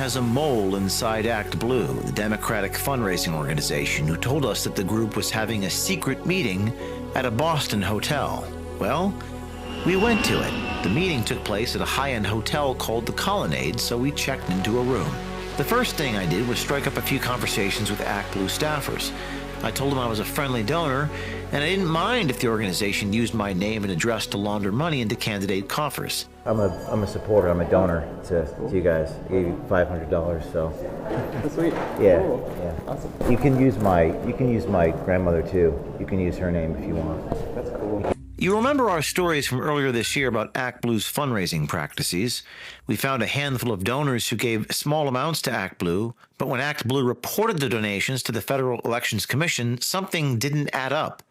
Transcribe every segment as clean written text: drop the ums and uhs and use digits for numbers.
has a mole inside Act Blue, the Democratic fundraising organization, who told us that the group was having a secret meeting at a Boston hotel. Well, we went to it. The meeting took place at a high-end hotel called the Colonnade, so we checked into a room. The first thing I did was strike up a few conversations with Act Blue staffers. I told them I was a friendly donor, and I didn't mind if the organization used my name and address to launder money into candidate coffers. I'm a supporter. I'm a donor to you guys. I gave you $500, so. Sweet. Yeah, Cool. yeah. Awesome. You can use my grandmother too. You can use her name if you want. That's cool. You remember our stories from earlier this year about Act Blue's fundraising practices. We found a handful of donors who gave small amounts to Act Blue, but when Act Blue reported the donations to the Federal Elections Commission, something didn't add up.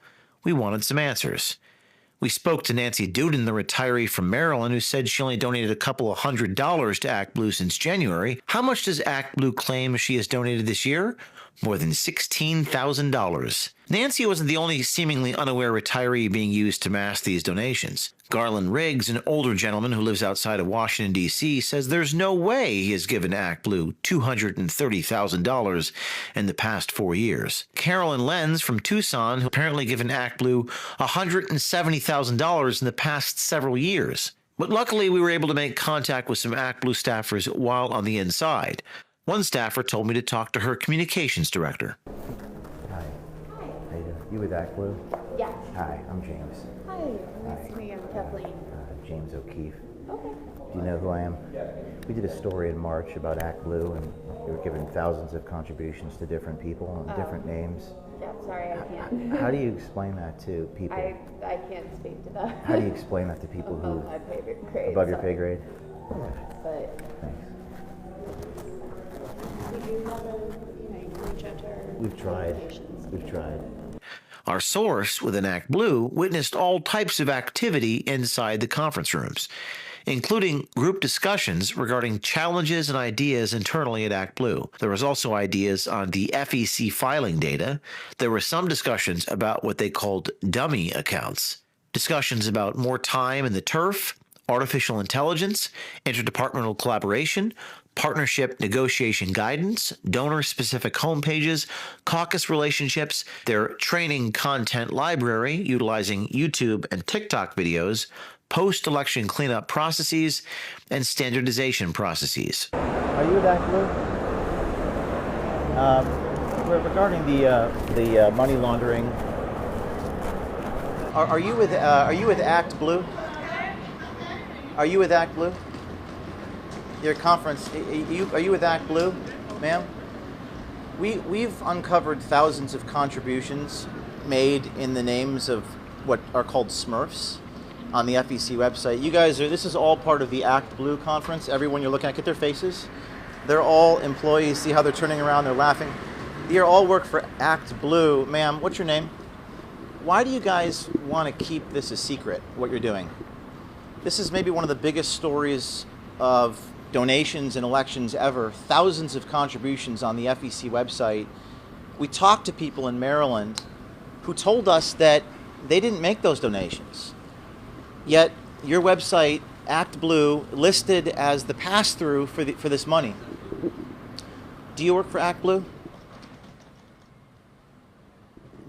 We wanted some answers. We spoke to Nancy Duden, the retiree from Maryland, who said she only donated a couple of $100 to Act Blue since January. How much does Act Blue claim she has donated this year? More than $16,000. Nancy wasn't the only seemingly unaware retiree being used to mask these donations. Garland Riggs, an older gentleman who lives outside of Washington, D.C., says there's no way he has given Act Blue $230,000 in the past 4 years. Carolyn Lenz from Tucson, who apparently given Act Blue $170,000 in the past several years. But luckily, we were able to make contact with some Act Blue staffers while on the inside. One staffer told me to talk to her communications director. Hi. How you doing? You with Act Blue? Yeah. Hi, I'm James. Hi. Nice to meet you. I'm Kathleen. James O'Keefe. Okay. Do you know who I am? We did a story in March about Act Blue, and they were given thousands of contributions to different people and different names. Yeah, sorry, I can't. How do you explain that to people? I can't speak to that. How do you explain that to people Above my pay grade. above your pay grade? But Thanks. we do have you can reach out to our We've tried. communications. We've tried. Our source within Act Blue witnessed all types of activity inside the conference rooms, including group discussions regarding challenges and ideas internally at Act Blue. There was also ideas on the FEC filing data. There were some discussions about what they called dummy accounts, discussions about more time in the turf, artificial intelligence, interdepartmental collaboration, partnership negotiation guidance, donor-specific homepages, caucus relationships, their training content library utilizing YouTube and TikTok videos, post-election cleanup processes, and standardization processes. Are you with Act Blue? Regarding the money laundering, are you with Act Blue? Are you with Act Blue? Your conference, are you with Act Blue, ma'am? We've uncovered thousands of contributions made in the names of what are called Smurfs on the FEC website. You guys this is all part of the Act Blue conference. Everyone you're looking at their faces. They're all employees. See how they're turning around, they're laughing. They all work for Act Blue. Ma'am, what's your name? Why do you guys want to keep this a secret, what you're doing? This is maybe one of the biggest stories of donations and elections ever. Thousands of contributions on the FEC website. We talked to people in Maryland who told us that they didn't make those donations. Yet your website, Act Blue, listed as the pass-through for this money. Do you work for Act Blue?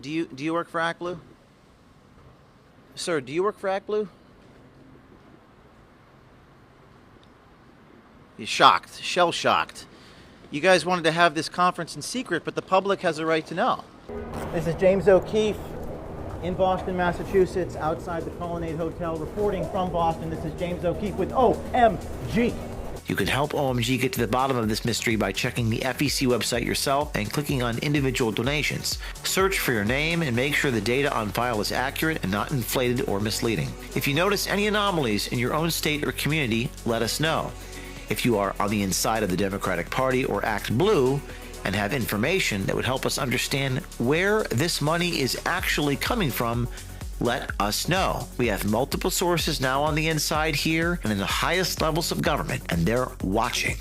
Do you work for Act Blue? Sir, do you work for Act Blue? He's shocked, shell-shocked. You guys wanted to have this conference in secret, but the public has a right to know. This is James O'Keefe in Boston, Massachusetts, outside the Colonnade Hotel, reporting from Boston. This is James O'Keefe with OMG. You can help OMG get to the bottom of this mystery by checking the FEC website yourself and clicking on individual donations. Search for your name and make sure the data on file is accurate and not inflated or misleading. If you notice any anomalies in your own state or community, let us know. If you are on the inside of the Democratic Party or Act Blue and have information that would help us understand where this money is actually coming from, let us know. We have multiple sources now on the inside here and in the highest levels of government, and they're watching.